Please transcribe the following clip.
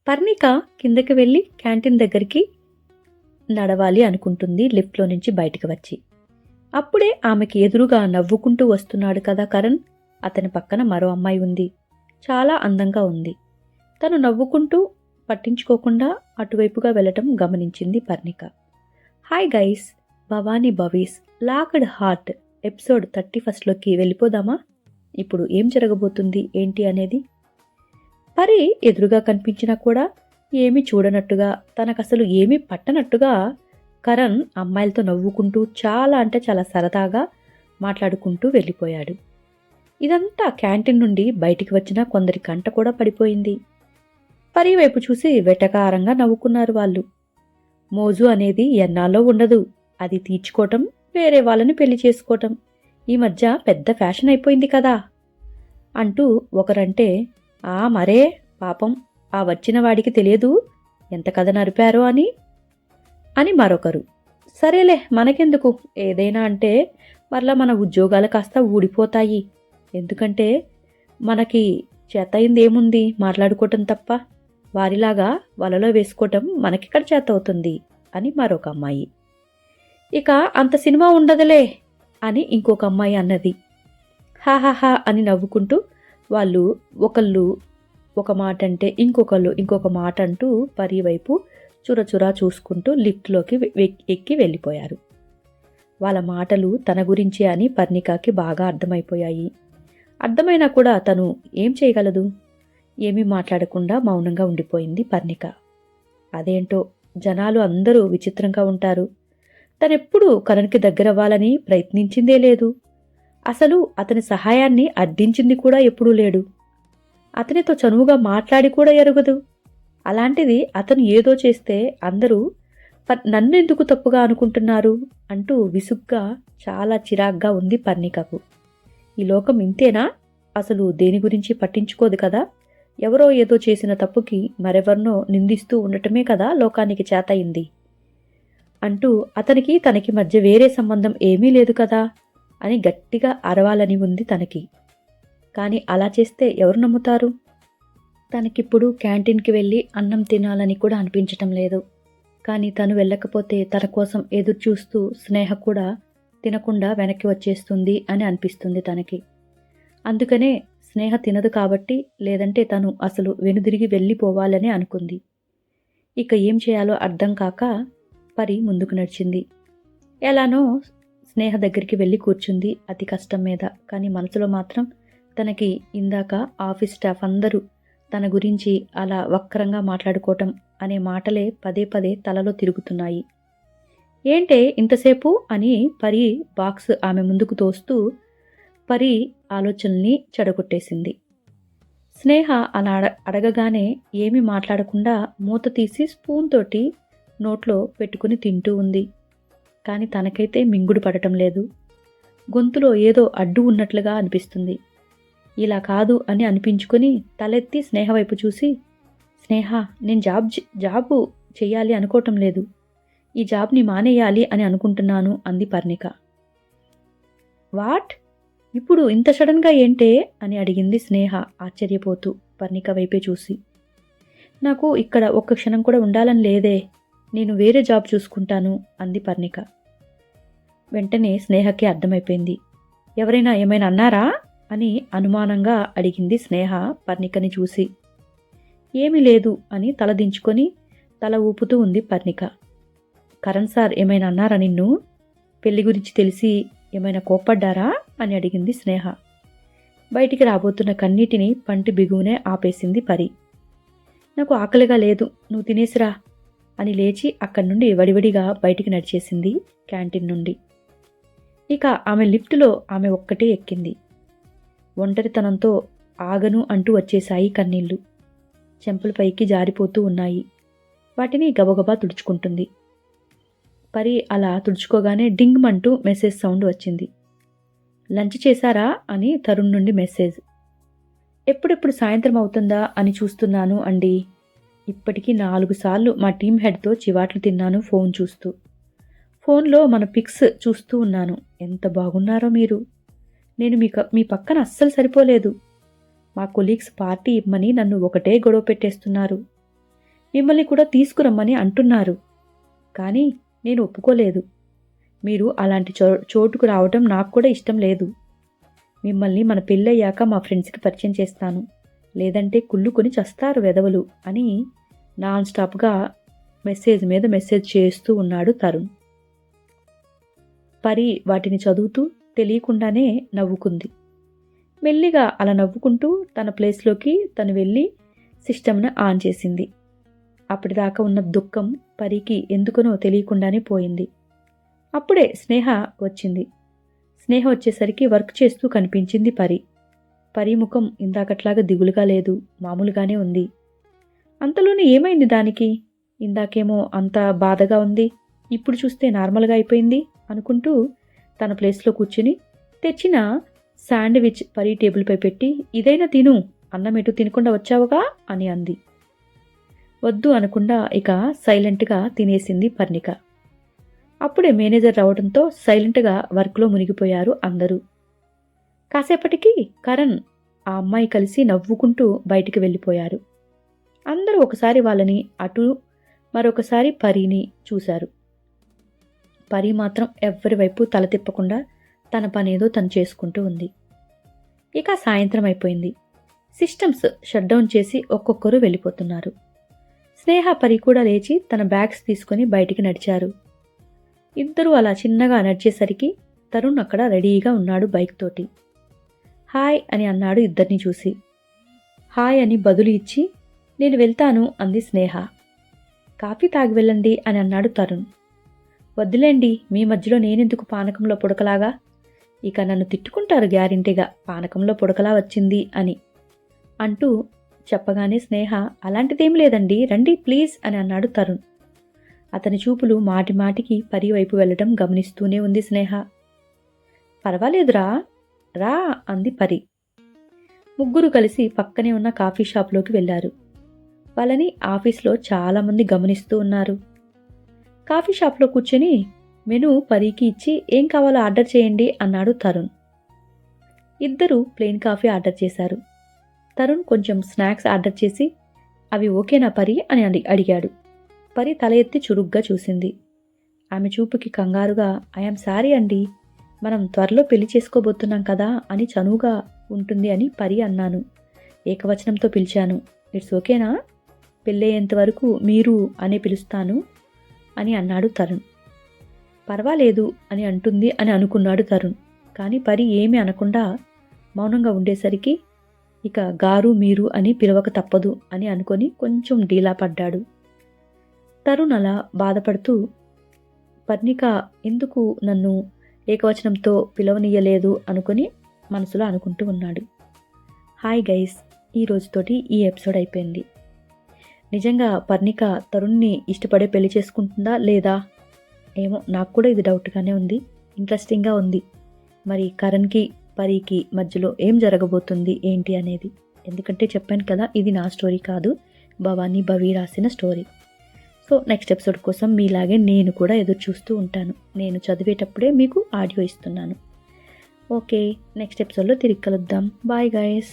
పర్ణిక కిందకి వెళ్ళి క్యాంటీన్ దగ్గరికి నడవాలి అనుకుంటుంది లిఫ్ట్లో నుంచి బయటికి వచ్చి. అప్పుడే ఆమెకి ఎదురుగా నవ్వుకుంటూ వస్తున్నాడు కదా కరణ్. అతని పక్కన మరో అమ్మాయి ఉంది. చాలా అందంగా ఉంది. తను నవ్వుకుంటూ పట్టించుకోకుండా అటువైపుగా వెళ్ళటం గమనించింది పర్ణిక. హాయ్ గైస్, భవానీ భవీస్ లాక్డ్ హార్ట్ ఎపిసోడ్ 31లోకి వెళ్ళిపోదామా? ఇప్పుడు ఏం జరగబోతుంది ఏంటి అనేది. పరి ఎదురుగా కనిపించినా కూడా ఏమీ చూడనట్టుగా, తనకసలు ఏమీ పట్టనట్టుగా కరణ్ అమ్మాయిలతో నవ్వుకుంటూ చాలా అంటే చాలా సరదాగా మాట్లాడుకుంటూ వెళ్ళిపోయాడు. ఇదంతా క్యాంటీన్ నుండి బయటికి వచ్చిన కొందరి కంట కూడా పడిపోయింది. పరి వైపు చూసి వెటకారంగా నవ్వుకున్నారు వాళ్ళు. మోజు అనేది ఎన్నాళ్ళో ఉండదు, అది తీర్చుకోవటం, వేరే వాళ్ళని పెళ్లి చేసుకోవటం ఈ మధ్య పెద్ద ఫ్యాషన్ అయిపోయింది కదా అంటూ ఒకరంటే, మరే పాపం ఆ వచ్చిన వాడికి తెలియదు ఎంత కథ నరిపారో అని మరొకరు. సరేలే మనకెందుకు, ఏదైనా అంటే మరలా మన ఉద్యోగాలు కాస్త ఊడిపోతాయి, ఎందుకంటే మనకి చేతయిందేముంది మాట్లాడుకోవటం తప్ప, వారిలాగా వలలో వేసుకోవటం మనకిక్కడ చేత అవుతుంది అని మరొక అమ్మాయి. ఇక అంత సినిమా ఉండదులే అని ఇంకొక అమ్మాయి అన్నది. హాహాహా అని నవ్వుకుంటూ వాళ్ళు ఒకళ్ళు ఒక మాట అంటే ఇంకొకళ్ళు ఇంకొక మాట అంటూ పరి వైపు చురచురా చూసుకుంటూ లిఫ్ట్లోకి ఎక్కి వెళ్ళిపోయారు. వాళ్ళ మాటలు తన గురించే అని పర్ణికకి బాగా అర్థమైపోయాయి. అర్థమైనా కూడా తను ఏం చేయగలదు? ఏమీ మాట్లాడకుండా మౌనంగా ఉండిపోయింది పర్ణిక. అదేంటో జనాలు అందరూ విచిత్రంగా ఉంటారు. తనెప్పుడు కరణ్కి దగ్గరవ్వాలని ప్రయత్నించిందే లేదు. అసలు అతని సహాయాన్ని అర్థించింది కూడా ఎప్పుడూ లేడు. అతనితో చనువుగా మాట్లాడి కూడా ఎరగదు. అలాంటిది అతను ఏదో చేస్తే అందరూ నన్ను ఎందుకు తప్పుగా అనుకుంటున్నారు అంటూ విసుగ్గా చాలా చిరాగ్గా ఉంది పర్ణికకు. ఈ లోకం ఇంతేనా? అసలు దేని గురించి పట్టించుకోదు కదా. ఎవరో ఏదో చేసిన తప్పుకి మరెవరినో నిందిస్తూ ఉండటమే కదా లోకానికి చేతయింది అంటూ అతనికి తనకి మధ్య వేరే సంబంధం ఏమీ లేదు కదా అని గట్టిగా అరవాలని ఉంది తనకి. కానీ అలా చేస్తే ఎవరు నమ్ముతారు? తనకిప్పుడు క్యాంటీన్కి వెళ్ళి అన్నం తినాలని కూడా అనిపించటం లేదు. కానీ తను వెళ్ళకపోతే తన కోసం ఎదురు చూస్తూ స్నేహ కూడా తినకుండా వెనక్కి వచ్చేస్తుంది అని అనిపిస్తుంది తనకి. అందుకనే స్నేహ తినదు కాబట్టి, లేదంటే తను అసలు వెనుదిరిగి వెళ్ళిపోవాలని అనుకుంది. ఇక ఏం చేయాలో అర్థం కాక పరి ముందుకు నడిచింది. ఎలానో స్నేహ దగ్గరికి వెళ్ళి కూర్చుంది అతి కష్టం మీద. కానీ మనసులో మాత్రం తనకి ఇందాక ఆఫీస్ స్టాఫ్ అందరూ తన గురించి అలా వక్రంగా మాట్లాడుకోవటం అనే మాటలే పదే పదే తలలో తిరుగుతున్నాయి. ఏంటే ఇంతసేపు అని పరి బాక్స్ ఆమె ముందుకు తోస్తూ పరి ఆలోచనల్ని చెడగొట్టేసింది. స్నేహ అలా అడగగానే ఏమీ మాట్లాడకుండా మూత తీసి స్పూన్ తోటి నోట్లో పెట్టుకుని తింటూ ఉంది. కానీ తనకైతే మింగుడు పడటం లేదు. గొంతులో ఏదో అడ్డు ఉన్నట్లుగా అనిపిస్తుంది. ఇలా కాదు అని అనిపించుకుని తలెత్తి స్నేహ వైపు చూసి, స్నేహ, నేను జాబు చెయ్యాలి అనుకోవటం లేదు, ఈ జాబ్ని మానేయాలి అని అనుకుంటున్నాను అంది పర్ణిక. వాట్? ఇప్పుడు ఇంత సడన్గా ఏంటే అని అడిగింది స్నేహ ఆశ్చర్యపోతూ పర్ణిక వైపే చూసి. నాకు ఇక్కడ ఒక్క క్షణం కూడా ఉండాలని లేదే, నేను వేరే జాబ్ చూసుకుంటాను అంది పర్ణిక. వెంటనే స్నేహకి అర్థమైపోయింది. ఎవరైనా ఏమైనా అన్నారా అని అనుమానంగా అడిగింది స్నేహ పర్ణికని చూసి. ఏమీ లేదు అని తలదించుకొని తల ఊపుతూ ఉంది పర్ణిక. కరణ్ సార్ ఏమైనా అన్నారా నిన్ను? పెళ్లి గురించి తెలిసి ఏమైనా కోప్పడ్డారా అని అడిగింది స్నేహ. బయటికి రాబోతున్న కన్నీటిని పంటి బిగువునే ఆపేసింది పరి. నాకు ఆకలిగా లేదు, నువ్వు తినేసిరా అని లేచి అక్కడి నుండి వడివడిగా బయటికి నడిచేసింది క్యాంటీన్ నుండి. ఇక ఆమె లిఫ్టులో ఆమె ఒక్కటే ఎక్కింది. ఒంటరితనంతో ఆగను అంటూ వచ్చేశాయి కన్నీళ్లు. చెంపల పైకి జారిపోతూ ఉన్నాయి. వాటిని గబగబా తుడుచుకుంటుంది. పరి అలా తుడుచుకోగానే డింగ్ అంటూ మెసేజ్ సౌండ్ వచ్చింది. లంచ్ చేశారా అని తరుణ్ నుండి మెసేజ్. ఎప్పుడెప్పుడు సాయంత్రం అవుతుందా అని చూస్తున్నాను అండి. ఇప్పటికీ 4 సార్లు మా టీం హెడ్తో చివాట్లు తిన్నాను ఫోన్ చూస్తూ. ఫోన్లో మన పిక్స్ చూస్తూ ఉన్నాను. ఎంత బాగున్నారో మీరు. నేను మీ పక్కన అస్సలు సరిపోలేదు. మా కొలీగ్స్ పార్టీ ఇమ్మని నన్ను ఒకటే గొడవ పెట్టేస్తున్నారు. మిమ్మల్ని కూడా తీసుకురమ్మని అంటున్నారు. కానీ నేను ఒప్పుకోలేదు. మీరు అలాంటి చోటుకు రావటం నాకు కూడా ఇష్టం లేదు. మిమ్మల్ని మన పెళ్ళయ్యాక మా ఫ్రెండ్స్కి పరిచయం చేస్తాను, లేదంటే కుళ్ళుకొని చస్తారు వెధవలు అని నాన్ స్టాప్గా మెసేజ్ మీద మెసేజ్ చేస్తూ ఉన్నాడు తరుణ్. పరి వాటిని చదువుతూ తెలియకుండానే నవ్వుకుంది. మెల్లిగా అలా నవ్వుకుంటూ తన ప్లేస్లోకి తను వెళ్ళి సిస్టమ్ను ఆన్ చేసింది. అప్పటిదాకా ఉన్న దుఃఖం పరికి ఎందుకనో తెలియకుండానే పోయింది. అప్పుడే స్నేహ వచ్చింది. స్నేహ వచ్చేసరికి వర్క్ చేస్తూ కనిపించింది పరి. పరి ముఖం ఇందాకట్లాగా దిగులుగా లేదు, మామూలుగానే ఉంది. అంతలోనే ఏమైంది దానికి? ఇందాకేమో అంత బాధగా ఉంది, ఇప్పుడు చూస్తే నార్మల్గా అయిపోయింది అనుకుంటూ తన ప్లేస్లో కూర్చుని తెచ్చిన శాండ్విచ్ పరి టేబుల్పై పెట్టి, ఇదైనా తిను, అన్నం ఎటు తినకుండా వచ్చావుగా అని అంది. వద్దు అనకుండా ఇక సైలెంట్గా తినేసింది పర్ణిక. అప్పుడే మేనేజర్ రావడంతో సైలెంట్గా వర్క్లో మునిగిపోయారు అందరూ. కాసేపటికి కరణ్ ఆ అమ్మాయి కలిసి నవ్వుకుంటూ బయటికి వెళ్ళిపోయారు. అందరూ ఒకసారి వాళ్ళని అటు మరొకసారి పరీని చూశారు. పరి మాత్రం ఎవ్వరి వైపు తల తిప్పకుండా తన పనేదో తను చేసుకుంటూ ఉంది. ఇక సాయంత్రం అయిపోయింది. సిస్టమ్స్ షట్డౌన్ చేసి ఒక్కొక్కరు వెళ్ళిపోతున్నారు. స్నేహ పరి కూడా లేచి తన బ్యాగ్స్ తీసుకొని బయటికి నడిచారు. ఇద్దరూ అలా చిన్నగా నడిచేసరికి తరుణ్ అక్కడ రెడీగా ఉన్నాడు బైక్ తోటి. హాయ్ అని అన్నాడు ఇద్దరిని చూసి. హాయ్ అని బదులు ఇచ్చి నేను వెళ్తాను అంది స్నేహ. కాఫీ తాగి వెళ్ళండి అని అన్నాడు తరుణ్. వద్దులేండి, మీ మధ్యలో నేనెందుకు పానకంలో పుడకలాగా? ఇక నన్ను తిట్టుకుంటారు గ్యారెంటీగా, పానకంలో పుడకలా వచ్చింది అని అంటూ చెప్పగానే స్నేహ అలాంటిదేం లేదండి, రండి ప్లీజ్ అని అన్నాడు తరుణ్. అతని చూపులు మాటి మాటికి పరి వైపు వెళ్ళడం గమనిస్తూనే ఉంది స్నేహ. పర్వాలేదురా, రా అంది పరి. ముగ్గురు కలిసి పక్కనే ఉన్న కాఫీ షాప్లోకి వెళ్లారు. వాళ్ళని ఆఫీస్లో చాలామంది గమనిస్తూ ఉన్నారు. కాఫీ షాప్లో కూర్చొని మెనూ పరికి ఇచ్చి ఏం కావాలో ఆర్డర్ చేయండి అన్నాడు తరుణ్. ఇద్దరు ప్లెయిన్ కాఫీ ఆర్డర్ చేశారు. తరుణ్ కొంచెం స్నాక్స్ ఆర్డర్ చేసి అవి ఓకేనా పరి అని అడిగాడు. పరి తల ఎత్తి చురుగ్గా చూసింది. ఆమె చూపుకి కంగారుగా ఐఎమ్ సారీ అండి, మనం త్వరలో పెళ్లి చేసుకోబోతున్నాం కదా అని చనువుగా ఉంటుంది అని పరి అన్నాను. ఏకవచనంతో పిలిచాను. ఇట్స్ ఓకేనా? పెళ్ళయ్యేంత వరకు మీరు అనే పిలుస్తాను అని అన్నాడు తరుణ్. పర్వాలేదు అని అంటుంది అని అనుకున్నాడు తరుణ్. కానీ పరి ఏమీ అనకుండా మౌనంగా ఉండేసరికి ఇక గారు మీరు అని పిలవక తప్పదు అని అనుకొని కొంచెం డీలా పడ్డాడు. తరుణ్ అలా బాధపడుతూ పర్ణిక ఎందుకు నన్ను ఏకవచనంతో పిలవనీయలేదు అనుకొని మనసులో అనుకుంటూ ఉన్నాడు. హాయ్ గైస్, ఈ రోజుతోటి ఈ ఎపిసోడ్ అయిపోయింది. నిజంగా పర్ణిక తరుణ్ని ఇష్టపడే పెళ్లి చేసుకుంటుందా లేదా ఏమో, నాకు కూడా ఇది డౌట్గానే ఉంది, ఇంట్రెస్టింగ్గా ఉంది. మరి కరణ్కి పరికి మధ్యలో ఏం జరగబోతుంది ఏంటి అనేది. ఎందుకంటే చెప్పాను కదా, ఇది నా స్టోరీ కాదు, భవానీ భవి రాసిన స్టోరీ. సో నెక్స్ట్ ఎపిసోడ్ కోసం మీలాగే నేను కూడా ఎదురు చూస్తూ ఉంటాను. నేను చదివేటప్పుడే మీకు ఆడియో ఇస్తున్నాను. ఓకే, నెక్స్ట్ ఎపిసోడ్లో తిరిగి కలుద్దాం. Bye guys.